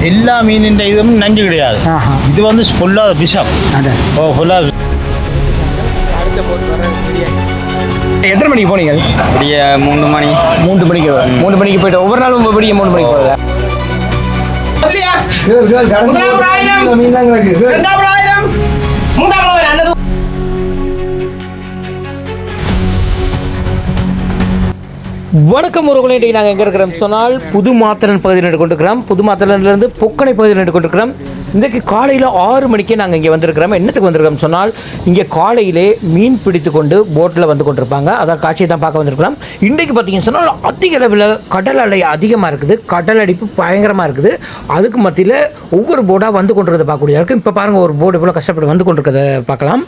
எல்லா மீனின் இதுவும் நஞ்சு கிடையாது. இது வந்து ஃபுல்லாக விஷம். ஃபுல்லாக எத்தனை மணிக்கு போனீங்க? அப்படியே 3 மணி. 3 மணிக்கு போயிட்டு ஒவ்வொரு நாளும் எப்படியே 3 மணிக்கு போகுது. வணக்கம் உறவுகளே, இன்றைக்கு நாங்கள் எங்கே இருக்கிறோம் சொன்னால் புது மாத்திரன் பகுதியில் நின்று கொண்டிருக்கிறோம். புது மாத்திரன்லேருந்து பொக்கனை பகுதியில் நின்று கொண்டிருக்கிறோம். இன்றைக்கு காலையில் 6 மணிக்கே நாங்கள் இங்கே வந்திருக்கிறோம். என்னத்துக்கு வந்திருக்கிறோம் சொன்னால், இங்கே காலையிலே மீன் பிடித்து கொண்டு போட்டில் வந்து கொண்டிருப்பாங்க. அதான் காட்சியை தான் பார்க்க வந்திருக்கிறோம். இன்றைக்கு பார்த்தீங்கன்னு சொன்னால் அதிக அளவில் கடல் அலை அதிகமாக இருக்குது, கடல் அடிப்பு பயங்கரமாக இருக்குது. அதுக்கு மத்தியில் ஒவ்வொரு போர்டாக வந்து கொண்டிருக்கிறத பார்க்கக்கூடியதாக இருக்குது. இப்போ பாருங்கள், ஒரு போர்டு இவ்வளோ கஷ்டப்பட்டு வந்து கொண்டிருக்கிறத பார்க்கலாம்.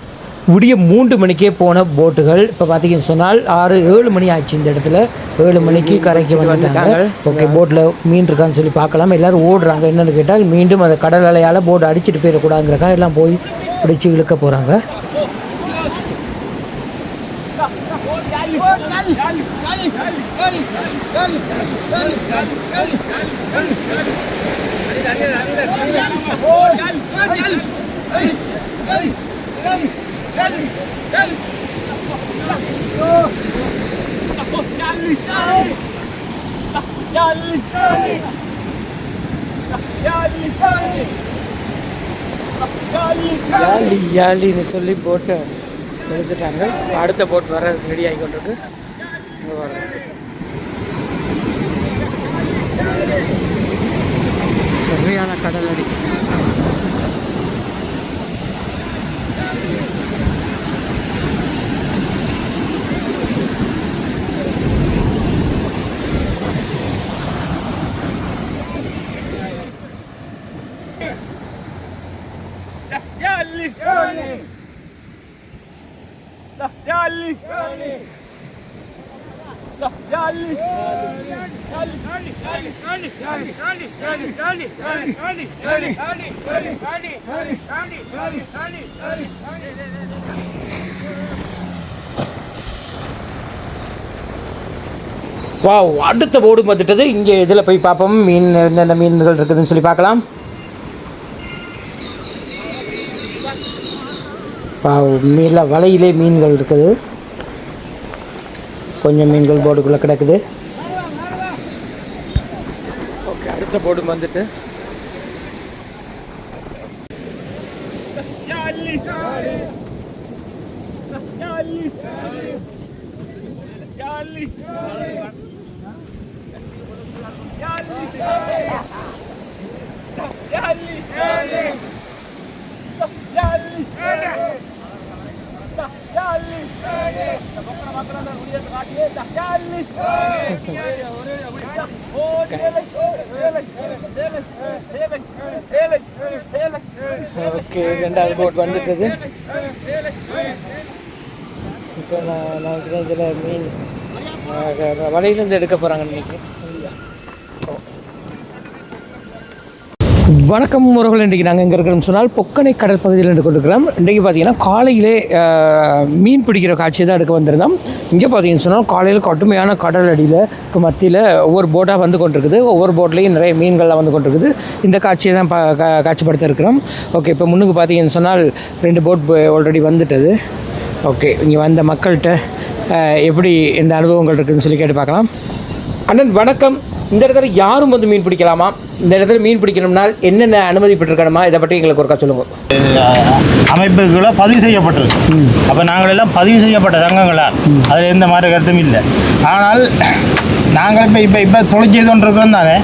விடிய 3 மணிக்கே போன போட்டுகள் இப்போ பார்த்தீங்கன்னு சொன்னால் 6-7 மணி ஆச்சு. இந்த இடத்துல 7 மணிக்கு கரைக்கு வந்துட்டாங்க. ஓகே, போட்டில் மீன் இருக்கான்னு சொல்லி பார்க்கலாம். எல்லோரும் ஓடுறாங்க. என்னென்னு கேட்டால், மீண்டும் அந்த கடல் அலையால் போட்டு அடிச்சுட்டு போயிடக்கூடாதுங்கிறக்காக எல்லாம் போய் பிடிச்சி இழுக்க போகிறாங்க. யாழின்னு சொல்லி போட்டு எடுத்துட்டாங்க. அடுத்த போட் வர ரெடி ஆகி கொண்டிருக்கு. சரியான கடல் அடி. வாவ், அடுத்த போர்டு வந்துட்டது. இங்கே இதில் போய் பார்ப்போம், மீன் என்னென்ன மீன்கள் இருக்குதுன்னு சொல்லி பார்க்கலாம். மீன்ல வலையிலே மீன்கள் இருக்குது. கொஞ்சம் மீன்கள் போர்டுக்குள்ளே கிடக்குது. ஓகே, அடுத்த போர்டு வந்துட்டு ஓகே, ரெண்டாவது போட் வந்துட்டது. இப்போ நான் இதில் மீன் வலையிலேருந்து எடுக்க போகிறாங்கன்னு நினைக்கிறேன். வணக்கம் உறவுகள், இன்றைக்கி நாங்கள் எங்கே இருக்கிறோம்னு சொன்னால் பொக்கனை கடற்பகுதியில் நின்று கொண்டிருக்கிறோம். இன்றைக்கி பார்த்தீங்கன்னா காலையிலே மீன் பிடிக்கிற காட்சி தான் எடுக்க வந்திருந்தோம். இங்கே பார்த்தீங்கன்னு சொன்னால் காலையில் கடுமையான கடல் அடியில் இப்போ மத்தியில் ஒவ்வொரு போட்டாக வந்து கொண்டிருக்குது. ஒவ்வொரு போட்லேயும் நிறைய மீன்கள்லாம் வந்து கொண்டிருக்குது. இந்த காட்சியை தான் காட்சிப்படுத்த இருக்கிறோம். ஓகே, இப்போ முன்னுக்கு பார்த்தீங்கன்னு சொன்னால் 2 போட் ஆல்ரெடி வந்துட்டது. ஓகே, இங்கே வந்த மக்கள்கிட்ட எப்படி இந்த அனுபவங்கள் இருக்குதுன்னு சொல்லி கேட்டு பார்க்கலாம். அண்ணன் வணக்கம். இந்த இடத்துல யாரும் வந்து மீன் பிடிக்கலாமா? இந்த இடத்துல மீன் பிடிக்கணும்னால் என்னென்ன அனுமதி பெற்றிருக்கணுமா? இதை பற்றி எங்களுக்கு ஒருக்கா சொல்லுங்கள். அமைப்புகளை பதிவு செய்யப்பட்டிருக்கு. அப்போ நாங்கள் எல்லாம் பதிவு செய்யப்பட்ட சங்கங்களால் அதில் எந்த மாதிரி கருத்தும் இல்லை. ஆனால் நாங்கள் இப்போ தொழில் செய்து கொண்டிருக்கிறோம் தானே.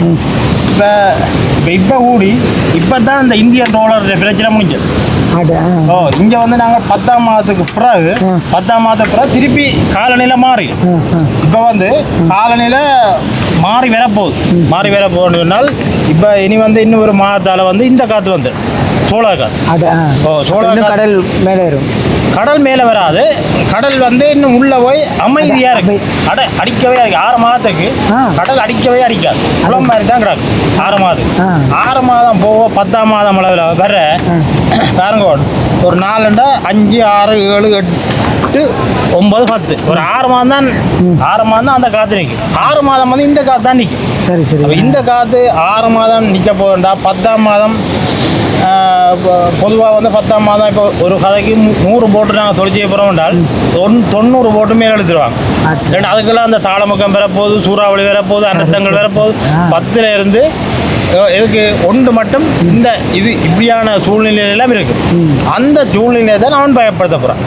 இப்போ கூடி இப்போ தான் இந்த இந்திய டாலர் பிரச்சனை முடிஞ்சது. இங்கே வந்து நாங்கள் 10ஆம் மாதத்துக்கு பிறகு திருப்பி காலநிலை மாறி இப்போ வந்து காலநிலை மாறி வரப்போகுது சொன்னால் இப்போ இனி வந்து இன்னும் ஒரு மாதத்தால் வந்து இந்த காற்று வந்து சோழ கடல் மேலே வரும். கடல் மேலே வராது. கடல் வந்து இன்னும் உள்ளே போய் அமைதியாக இருக்கு. அடிக்கவே 6 மாதத்துக்கு கடல் அடிக்காது. குளம் மாதிரி தான் கிடக்கு. 6 மாதம் போக 10ஆம் மாதம் அளவில் வர பாருங்க, ஒரு 4, 5, 6, 7, 8, 9, 10 ஒரு 6 மாதம் தான் 6 மாதம் தான் அந்த காற்று நிற்கும். 6 மாதம் வந்து இந்த காற்று தான் நிற்கும். சரி சரி. அப்போ இந்த காற்று 6 மாதம் நிற்க போகண்டா 10ஆம் மாதம் பொதுவாக வந்து 10ஆம் மாதம் இப்போ ஒரு கதைக்கு 100 போட்டு நாங்கள் தொழில் செய்ய போகிறோம் என்றால் 90 போட்டு மேலே எழுத்துருவாங்க. ஏன்னா அதுக்கெல்லாம் அந்த தாளமுக்கம் வரப்போகுது, சூறாவளி வரப்போகுது, அனர்த்தங்கள் வரப்போகுது. 10ல் இருந்து இதுக்கு ஒன்று மட்டும் இந்த இது இப்படியான சூழ்நிலையெல்லாம் இருக்குது. அந்த சூழ்நிலையை தான் அவன் பயப்படுத்த போகிறான்.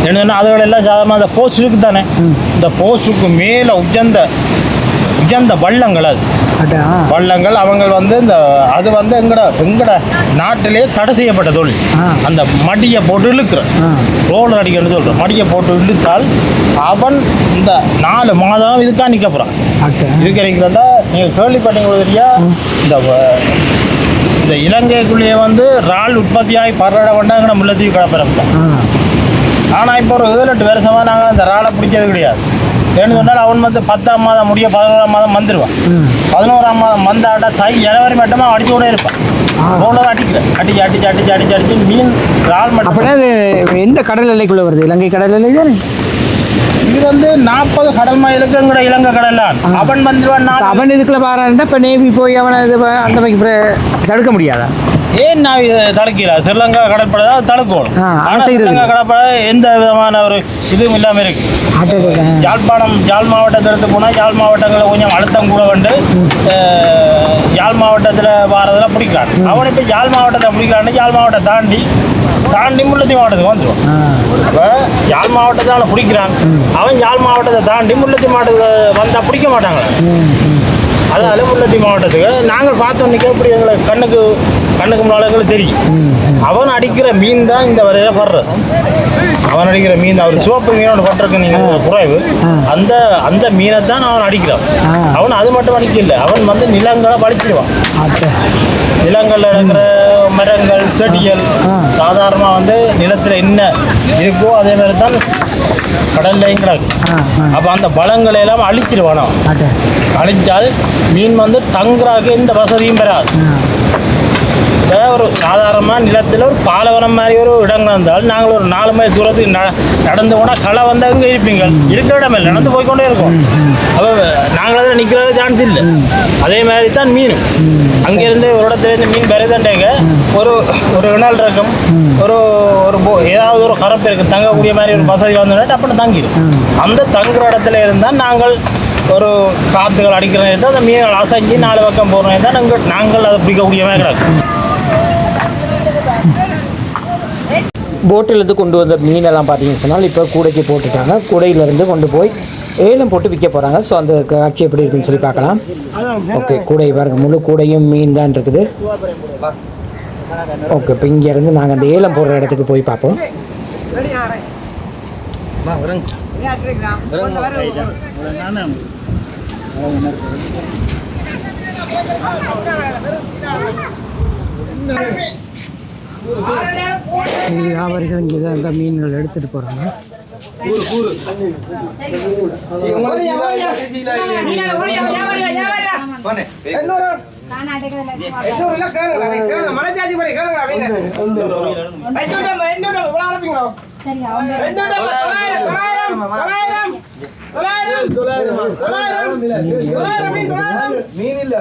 என்னன்னா அதுகளெல்லாம் சாதாரணமாக அந்த போஸ்டுக்கு தானே, இந்த போஸ்டுக்கு மேலே உயர்ந்த வள்ளங்கள், அது வள்ளங்கள் அவங்க வந்து இந்த அது வந்து எங்கட நாட்டிலே தடை செய்யப்பட்ட தொழில். அந்த மடியை போட்டு இழுக்கிற ரோலர் அடிக்கணும்னு சொல்கிறோம். மடியை போட்டு இழுத்தால் அவன் இந்த 4 மாதம் இதுக்காக நிற்க போகிறான். இதுக்கு நிற்கிறதா நீங்கள் கேள்விப்பட்டீங்க தெரியா, இந்த இலங்கைக்குள்ளேயே வந்து இறால் உற்பத்தியாகி பரவ வேண்டாங்கிற முல்லைத்தீவு கடற்பரப்பு தான். ஆனால் இப்போ ஒரு 7-8 வருஷமாக நாங்கள் அந்த இறாலை பிடிச்சது கிடையாது. ஏன்னு சொன்னால் அவன் வந்து 10ஆம் மாதம் முடிய 11ஆம் மாதம் வந்துடுவான். 11ஆம் மாதம் வந்தாட்டா ஜனவரி மட்டுமா அடிச்சு கூட இருப்பான். ரோலர் அடிச்சு மீன் இறால் மட்டும். அப்படின்னா அது எந்த கடல் எல்லைக்குள்ளே வருது? இலங்கை கடல் எல்லை தானே இது வந்து 40 கடல் மைலுக்கு எங்கட இலங்கை கடலான். அவன் வந்துடுவான். அவன் இதுக்குள்ள பாருன்னா இப்போ நேவி போய் அவனை இது அந்த மாதிரி தடுக்க முடியாதா? ஏன் நான் இதை தடுக்கல? ஸ்ரீலங்கா கடற்படை தான் தடுக்கணும். ஆனால் ஸ்ரீலங்கா கடற்படை எந்த விதமான ஒரு இதுவும் இல்லாமல் இருக்கு. யாழ் மாவட்டத்தை எடுத்து போனால் யாழ் மாவட்டங்களில் கொஞ்சம் அழுத்தம் கூட வந்து யாழ் மாவட்டத்தில் வாரதில் பிடிக்கிறான். அவன் இப்போ யாழ் மாவட்டத்தை பிடிக்கிறான்னு யாழ் மாவட்டம் தாண்டி முல்லைத்தீவு மாவட்டத்துக்கு வந்துடுவான். இப்போ யாழ் மாவட்டத்தை அவனை பிடிக்கிறான். அவன் யாழ் மாவட்டத்தை தாண்டி முல்லைத்தீவு மாவட்டத்துக்கு வந்தால் பிடிக்க மாட்டாங்களே. அதனால முல்லைத்தீவு மாவட்டத்துக்கு நாங்கள் பார்த்தோன்னே இப்படி எங்களுக்கு கண்ணுக்கு முன்னால் எங்களுக்கு தெரியும். அவன் அடிக்கிற மீன் தான் இந்த வரையில் படுறது. அவன் அடிக்கிற மீன் அவர் சிவப்பு மீனோட பட்டிருக்கு நீங்கள் குறைவு. அந்த மீனை தான் அவன் அடிக்கிறான். அவன் அது மட்டும் அடிக்கல, அவன் வந்து நிலங்களை வலிச்சிடுவான். நிலங்களில் இருக்கிற மரங்கள் செடிகள் சாதாரணமாக வந்து நிலத்தில் என்ன இருக்கோ அதே மாதிரி தான் கடல்லையும் கிடக்கு. அப்போ அந்த பலங்களை எல்லாம் அழிச்சிடுவானோ. அழிச்சால் மீன் வந்து தங்குறாக்கு எந்த வசதியும் பெறாது. ஒரு சாதாரணமாக நிலத்தில் ஒரு பாலைவனம் மாதிரி ஒரு இடங்கள் இருந்தாலும் நாங்கள் ஒரு 4 மைல் தூரத்துக்கு நடந்து போனால் களை வந்து அங்கே இருப்பீங்க, இருக்கிற இடமே நடந்து போய்கொண்டே இருக்கோம். அப்போ நாங்கள் அதில் நிற்கிறது சான்ஸ் இல்லை. அதே மாதிரி தான் மீன் அங்கேருந்து ஒரு இடத்துலேருந்து மீன் பெறதாண்டேங்க ஒரு இணல் இருக்கும், ஒரு ஏதாவது ஒரு கரப்பு இருக்குது, தங்கக்கூடிய மாதிரி ஒரு வசதி வந்தோன்னா அப்படி தங்கிடும். அந்த தங்குற இடத்துல இருந்தால் நாங்கள் ஒரு காற்றுகள் அடிக்கிற நேரத்தில் அந்த மீன்கள் அசைஞ்சு 4 பக்கம் போகிற நேரம் தான் நாங்கள் அதை பிடிக்கக்கூடிய மாதிரி கிடக்கும். போட்டிலேருந்து கொண்டு வந்த மீனெல்லாம் பார்த்தீங்கன்னு சொன்னால் இப்போ கூடைக்கு போட்டுட்டாங்க. கூடையிலேருந்து கொண்டு போய் ஏலம் போட்டு விற்க போகிறாங்க. ஸோ அந்த காட்சி எப்படி இருக்குன்னு சொல்லி பார்க்கலாம். ஓகே, கூடை பாருங்கள், முழு கூடையும் மீன் தான் இருக்குது. ஓகே, இப்போ இங்கேருந்து நாங்கள் அந்த ஏலம் போடுற இடத்துக்கு போய் பார்ப்போம். வியாபாரிகள் இங்கே தான் இந்த மீன்கள் எடுத்துகிட்டு போகிறாங்க. மீன் இல்ல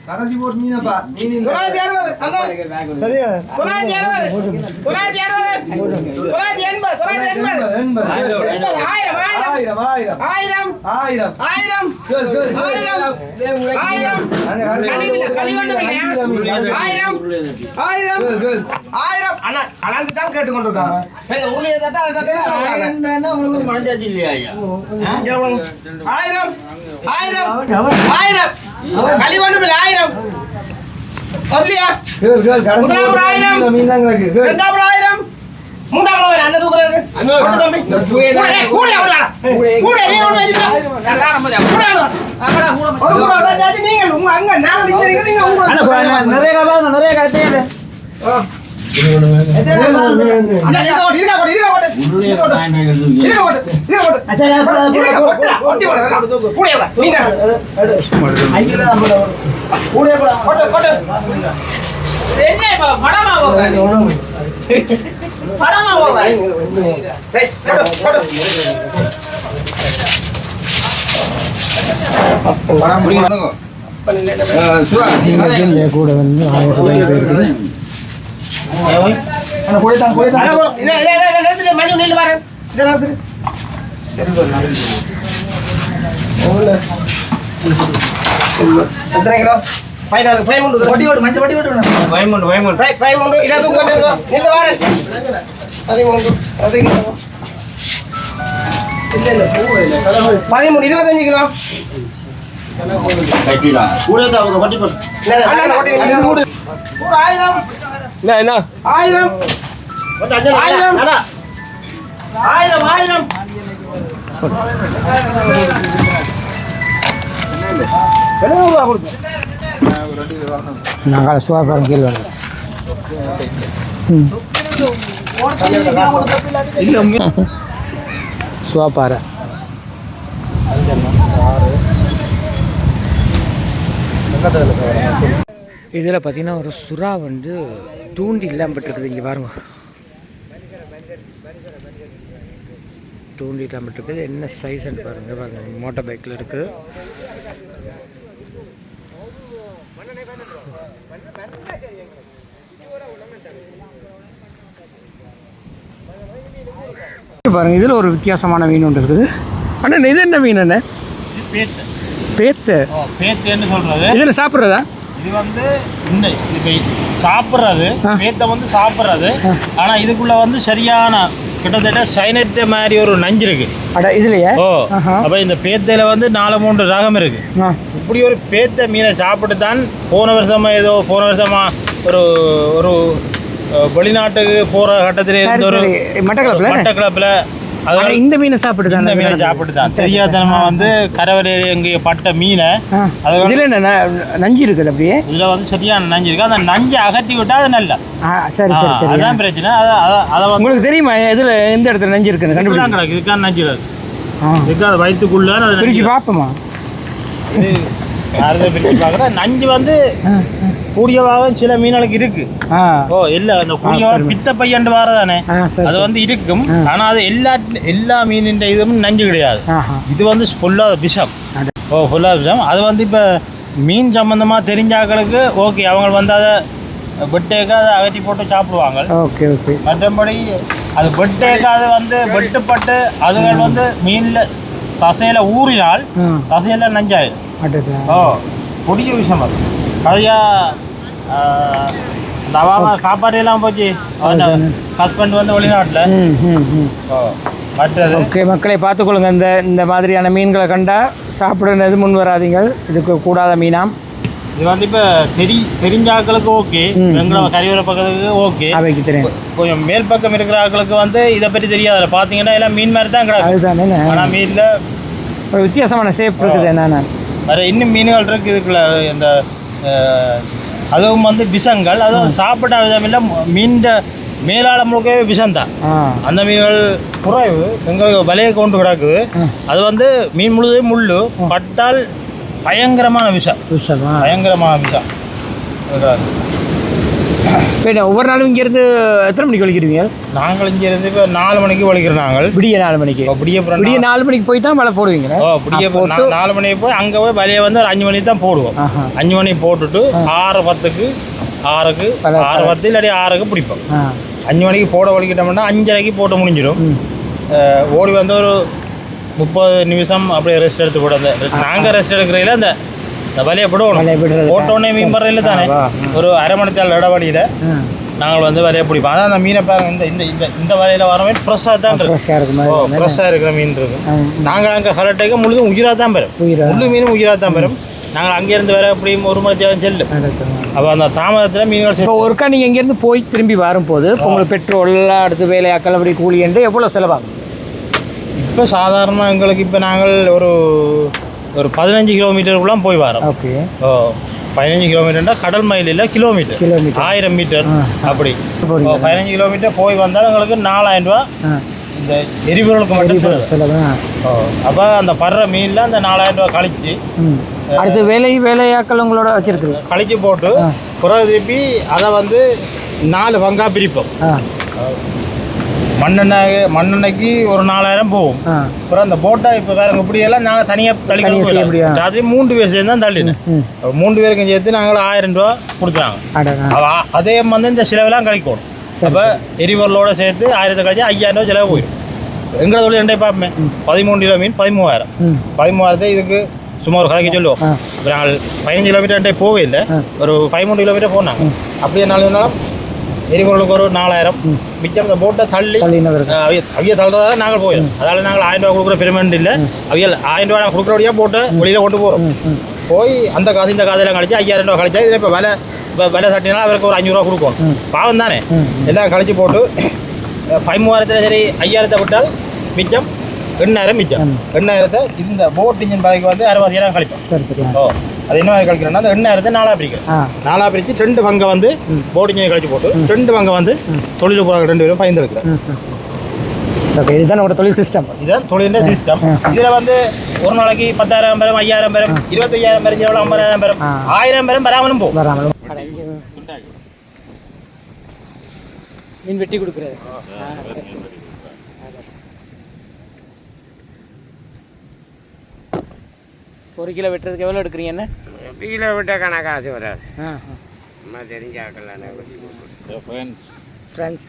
கடைசி போட் மீனப்பா மீன் 960 சரியா 960 1000 கழிவொன்றும் 1000 வரலையா? கடைசி 1000 மீன் தான் கிடக்கு 2000 மூன்றாவது அண்ணன் தூக்குறாரு தம்பி கூட நீ ஒன்று வச்சுக்கோ நீங்க உங்க அங்க நான் நிக்கிறீங்க நீங்க நிறைய காய்ச்சி கூட வந்து 1000 ரூபாய் இருக்குது எத்தனை கிலோ 14 வட்டி ஓட்டு மஞ்சள் வட்டி ஓட்டு பயமுண்டு இதை தூக்க நெல் வாரன் 13 25 கிலோ கூட வட்டி போட்டு 1000 நாங்கள் சுவாபாரம் கீழ் சுவாப்பாறை இதில் பார்த்தீங்கன்னா ஒரு சுறா வந்து தூண்டி இல்லாமல் இருக்குது. இங்கே பாருங்க, தூண்டி இல்லாமல் இருக்குது. என்ன சைஸ்ன்னு பாருங்கள் மோட்டார் பைக்கில் இருக்குது. பாருங்க, இதில் ஒரு வித்தியாசமான மீன் ஒன்று இருக்குது. அண்ணா இது என்ன மீன் அண்ணே? பேத்து. பேத்துன்னு சொல்றது இதில் சாப்பிட்றதா? இது வந்து இந்த இப்போ சாப்பிட்றது பேத்தை வந்து சாப்பிட்றது. ஆனால் இதுக்குள்ள வந்து சரியான கிட்டத்தட்ட சைனட் மாதிரி ஒரு நஞ்சு இருக்கு. அட இதுலையே? ஓ, அப்போ இந்த பேத்தையில் வந்து 4-3 ரகம் இருக்கு. இப்படி ஒரு பேத்தை மீனை சாப்பிட்டு தான் போன வருஷமா ஒரு ஒரு வெளிநாட்டுக்கு போகிற கட்டத்தில் இருந்த ஒரு மட்டக்களப்பில் அது இந்த மீனை சாப்பிட்டு தான் இந்த மீனை சாப்பிட்டு தான் தெரியாதனமா வந்து கரவரை எங்கே பட்ட மீனை அதில் என்ன நஞ்சு இருக்குது. அப்படியே இதில் வந்து சரியான நஞ்சு இருக்குது. அந்த நஞ்சை அகற்றி விட்டால் அது நல்லா. சரி சரி சரி, அதுதான் பிரச்சனை. அதை உங்களுக்கு தெரியுமா இதில் எந்த இடத்துல நஞ்சு இருக்குன்னு? கண்டுபிடிக்கலாம் கிடக்கு. இதுக்கான நஞ்சு கிடக்கு. இதுக்காக வயிற்றுக்குள்ள அதை பிரித்து பார்ப்போமா? யாருமே பிரித்து பார்க்குற நஞ்சு வந்து கூடியவாக சில மீன்களுக்கு இருக்கு. ஓ இல்லை, அந்த கூடியவாக பித்த பையன் வரதானே அது வந்து இருக்கும். ஆனால் அது எல்லா மீனின் இதுவும் நஞ்சு கிடையாது. இது வந்து ஃபுல்லாக விஷம். ஓ, ஃபுல்லாக விஷம். அது வந்து இப்போ மீன் சம்மந்தமாக தெரிஞ்சாக்களுக்கு ஓகே, அவங்க வந்து அதை வெட்டேக்க அதை அகற்றி போட்டு சாப்பிடுவாங்க. Okay okay. மற்றபடி அது வெட்டேக்க அது வந்து வெட்டுப்பட்டு அதுகள் வந்து மீனில் தசையில் ஊறினால் தசையில் நஞ்சாயிடும். ஓ, கொடிய விஷயம் அது. கதையா இந்த அவாமா சாப்பாடுலாம் போச்சு. ஹஸ்பண்ட் வந்து வெளிநாட்டில். மற்றது ஓகே, மக்களை பார்த்துக்கொள்ளுங்க. இந்த மாதிரியான மீன்களை கண்டால் சாப்பிடுறது முன் வராதீங்க. இதுக்கு கூடாத மீனாம். இது வந்து இப்போ தெரிஞ்சாக்களுக்கு ஓகே, எங்களோட கரையோர பக்கத்துக்கு ஓகே. அவைக்கு தெரியும். கொஞ்சம் மேல் பக்கம் இருக்கிற ஆக்களுக்கு வந்து இதை பற்றி தெரியாது. பார்த்தீங்கன்னா எல்லாம் மீன் மாதிரி தான் கிடக்கு. அதுதானே. ஆனால் மீனில் ஒரு வித்தியாசமான ஷேப் இருக்குது. என்னென்ன வேறு இன்னும் மீன்கள் இருக்குது இதுக்குள்ள. இந்த அதுவும் வந்து விஷங்கள். அதுவும் சாப்பிட்ட விதமில்லை. மீன் மேலாள முழுக்கவே விஷம்தான். அந்த மீன்கள் குறைவு எங்களுக்கு வலையை கொண்டு கிடக்குது. அது வந்து மீன் முழுவதும் முள்ளு பட்டால் பயங்கரமான விஷம். பயங்கரமான விஷம். ஒவ்வொரு நாளும் இங்கேருந்து எத்தனை மணிக்கு வலிக்கிறீங்க? நாங்கள் இங்கேருந்து இப்போ 4 மணிக்கு வலிக்கிறோம். நாங்கள் விடிய 4 மணிக்கு விடிய 4 மணிக்கு போய் தான் வலை போடுவீங்க? ஓ, விடிய 4 மணிக்கு போய் அங்கே போய் வலையை வந்து ஒரு 5 மணிக்கு தான் போடுவோம். 5 மணிக்கு போட்டுட்டு 6:10 6:10 இல்லாட்டி 6க்கு பிடிப்போம். 5 மணிக்கு போட வலிக்கிட்டோம்னா 5:30க்கு போட்டு முடிஞ்சிடும். ஓடி வந்து ஒரு 30 நிமிஷம் அப்படியே ரெஸ்ட் எடுத்து போட. நாங்கள் ரெஸ்ட் எடுக்கிறீங்களா இந்த வலையை போடுவோம். போட்டோடனே மீன் பறவையில் தானே ஒரு அரை மணி நேரம் இடவழியில் நாங்கள் வந்து வலையை பிடிப்போம். அதான் அந்த மீனை பாருங்க. இந்த வலையில் வர மீன் ஃப்ரெஷ்ஷாக தான் இருக்கும். ஃப்ரெஷ்ஷாக இருக்கிற மீன் இருக்கும். நாங்கள் அங்கே கரெக்டாக முழுதும் உயிராக தான் பெறும். முழு மீனும் உயிராக தான் பெறும். நாங்கள் அங்கேருந்து வர எப்படியும் 1 மணி தேவை செல்லும். அப்போ அந்த தாமதத்தில் மீன்கள் இப்போ ஒருக்கா நீங்கள் இங்கேருந்து போய் திரும்பி வரும்போது இப்போ உங்களுக்கு பெட்ரோல் அடுத்து வேலையாக்கள் அப்படி கூலி என்று எவ்வளோ செலவாகும்? இப்போ சாதாரணமாக எங்களுக்கு இப்போ நாங்கள் ஒரு 15 கிலோமீட்டருக்குள்ள போய் வரோம். ஓகே. 15 கிலோமீட்டர்னா கடல் மைல் இல்லை, கிலோமீட்டர் 1000 மீட்டர் அப்படி. 15 கிலோமீட்டர் போய் வந்தால் எங்களுக்கு 4000 ரூபா இந்த எரிபொருளுக்கு மட்டும் செலவு. அப்போ அந்த படுற மீனில் அந்த 4000 ரூபா கழிச்சு அடுத்து வேலையாக்கள் உங்களோட வச்சிருக்கு கழிச்சு போட்டு பிறகு திருப்பி அதை வந்து 4 பங்காக பிரிப்போம். மண்ணெண்ணெய்க்கு ஒரு 4000 போகும். அப்புறம் அந்த போட்டை இப்போ வேற இப்படியெல்லாம் நாங்கள் தனியாக தள்ளி அது 3 பேர் சேர்ந்து தான் தள்ளினேன். 3 பேருக்கும் சேர்த்து நாங்கள் 1000 ரூபா கொடுத்தாங்க. அதே வந்து இந்த செலவெல்லாம் கழிக்கணும். அப்போ எரிபொருளோட சேர்த்து 1000 கழிச்சு 5000 ரூபா செலவு போயிடும். எங்களை தொழில் ரெண்டே பார்ப்போமே 13 கிலோ மீன் 13,000 இதுக்கு சும்மா ஒரு கதைக்கு சொல்லுவோம். இப்போ நாங்கள் 15 கிலோமீட்டர் ரெண்டே போவே இல்லை, ஒரு 13 கிலோமீட்டர் போனாங்க. அப்படியே நாளும் எரிபொருளுக்கு ஒரு 4000 மிச்சம் இந்த போட்டை தள்ளி அவிய தள்ளுறதால நாங்கள் போயிடும். அதால் நாங்கள் 1000 ரூபா கொடுக்குற பெருமெண்ட் இல்லை, அவியல் 1000 ரூபா நாங்கள் கொடுக்குறபடியாக போட்டு வெளியில் கொண்டு போகிறோம். போய் அந்த காசு இந்த காசெல்லாம் கழிச்சு 5000 ரூபா கழிச்சா இதில் இப்போ விலை தட்டினாலும் அவருக்கு ஒரு 500 ரூபா கொடுக்கணும். பாவம் தானே. எல்லாம் கழிச்சு போட்டு 13,000 சரி 5000 விட்டால் மிச்சம் 8000 மிச்சம். 8000 இந்த போட் இன்ஜின் பதவிக்கு வந்து 60,000 கழிப்போம். சரி சரி. அது என்ன மாதிரி கழிக்கிறோம்னா அந்த 8000 4 பிரிக்கிறோம். 4 பிரித்து 2 பங்கை வந்து போட் இன்ஜினை கழிச்சு போட்டு 2 பங்கை வந்து தொழில் போகிற 2 பேரும் பயந்துருக்குறேன். ஓகே, இதுதான் உங்களோட தொழில் சிஸ்டம். இதுதான் தொழில் சிஸ்டம். இதில் வந்து ஒரு நாளைக்கு 10,000 பேரும் 5,000 பேரும் 25,000 பேரும் 50,000 பேரும் 1000 பேரும் வராமலும் போகும். மீன் வெட்டி கொடுக்குறது. ஒரு கிலோ வெட்டுறதுக்கு எவ்வளோ எடுக்கிறீங்க? என்ன கிலோ வெட்ட கணக்கு காசு வராது. அம்மா தெரிஞ்ச ஆக்கலாம். ஃப்ரெண்ட்ஸ்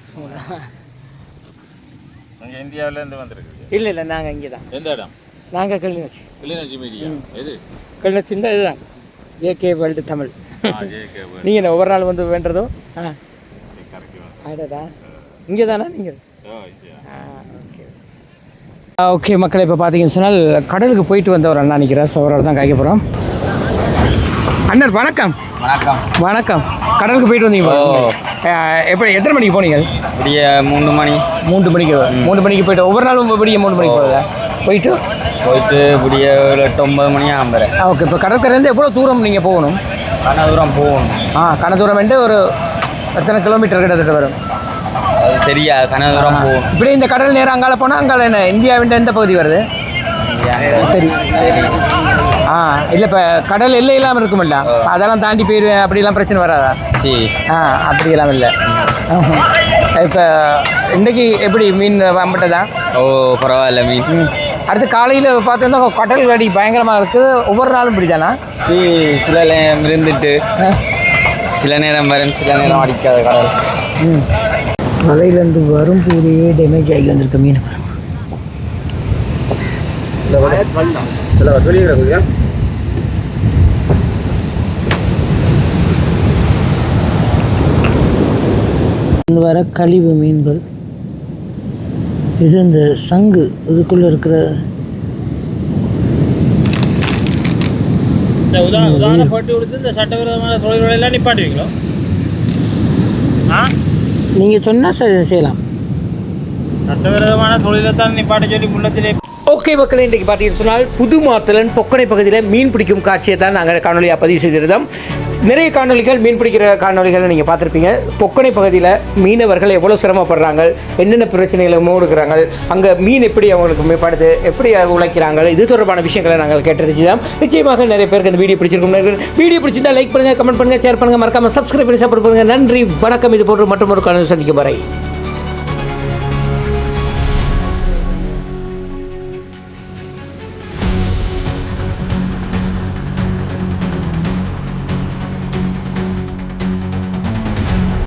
நாங்கள் இந்தியாவிலேருந்து வந்துருக்கு. இல்லை இல்லை, நாங்கள் இங்கே தான். எந்த இடம்? நாங்கள் கிளிநொச்சி. கிளிநொச்சி மீடியா எது? கிளிநொச்சி இந்த இதுதான் ஜேகே வேர்ல்டு தமிழ். நீங்கள் என்ன ஒவ்வொரு நாள் வந்து வேண்டுறதோ? அடடா, இங்கே தானே நீங்கள்? ஓகே மக்களை, இப்போ பார்த்தீங்கன்னு சொன்னால் கடலுக்கு போயிட்டு வந்தவர் அண்ணா நிற்கிறார். ஸோ அவரோட தான் காய்க்க போகிறோம். அண்ணர் வணக்கம். வணக்கம். வணக்கம். கடலுக்கு போயிட்டு வந்தீங்க. எப்படி எத்தனை மணிக்கு போனீங்க? விடிய 3 மணி. 3 மணிக்கு 3 மணிக்கு போயிட்டு ஒவ்வொரு நாளும் விடிய 3 மணிக்கு போகிறதா? போயிட்டு விடிய 8-9 மணி ஆகும்பேன். ஓகே. இப்போ கடற்கரையிலேருந்து எவ்வளோ தூரம் நீங்கள் போகணும்? கனதூரம் போகணும். கனதூரம் வந்து ஒரு எத்தனை கிலோமீட்டர் கிட்டத்தட்ட வரும்? அது சரியா கனதூரம் போகணும். இப்படி இந்த கடல் நேரம் அங்கால போனால் அங்கால என்ன இந்தியாவின் எந்த பகுதி வருது? சரி. இல்லை இப்போ கடல் எல்லை இல்லாமல் இருக்குமில்ல, அதெல்லாம் தாண்டி போயிடுவேன் அப்படிலாம் பிரச்சனை வராதா? சரி. அப்படியெல்லாம் இல்லை. இப்போ இன்றைக்கி எப்படி மீன் வம்பட்டதா? பரவாயில்ல மீன். அடுத்து காலையில் பார்த்தோன்னா கடல் அடி பயங்கரமாக இருக்குது. ஒவ்வொரு நாளும் இப்படிதானா? சில நேரம் இருந்துட்டு சில நேரம் வரும், சில நேரம் அடிக்காத கடல். மலையிலேருந்து வரும்போதே டேமேஜ் ஆகி வந்திருக்க மீன். வர கழிவு மீன்கள் இது. இந்த சங்கு இதுக்குள்ளே இருக்கிற உதாரணம் போட்டு கொடுத்து இந்த சட்டவிரோதமான தொழில்களெல்லாம் நிப்பாட்டுவீங்களோ? நீங்கள் சொன்னால் செய்யலாம். சட்டவிரோதமான தொழிலை தான் நிப்பாட்ட சொல்லி முள்ளத்திலே. ஓகே மக்களே, இன்றைக்கு பார்த்தீங்கன்னு சொன்னால் புதுமாத்தலன் பொக்கனை பகுதியில் மீன் பிடிக்கும் காட்சியை தான் நாங்கள் காணொலியாக பதிவு செய்திருந்தோம். நிறைய காணொலிகள் மீன் பிடிக்கிற காணொலிகளை நீங்கள் பார்த்துருப்பீங்க. பொக்கனை பகுதியில் மீனவர்கள் எவ்வளோ சிரமப்படுறாங்க, என்னென்ன பிரச்சனைகளை மூடுக்கிறாங்க, அங்கே மீன் எப்படி அவங்களுக்கு மேம்படுது, எப்படி உழைக்கிறாங்க, இது தொடர்பான விஷயங்களை நாங்கள் கேட்டறிஞ்சுதான். நிச்சயமாக நிறைய பேருக்கு இந்த வீடியோ பிடிச்சிருக்கும். வீடியோ பிடிச்சிருந்தால் லைக் பண்ணுங்கள், கமெண்ட் பண்ணுங்கள், ஷேர் பண்ணுங்கள், மறக்காமல் சப்ஸ்கிரைப் பண்ணி சப்போர்ட் பண்ணுங்கள். நன்றி, வணக்கம். இது போன்று மற்றும் ஒரு காணொலி சந்திக்கும் வரை.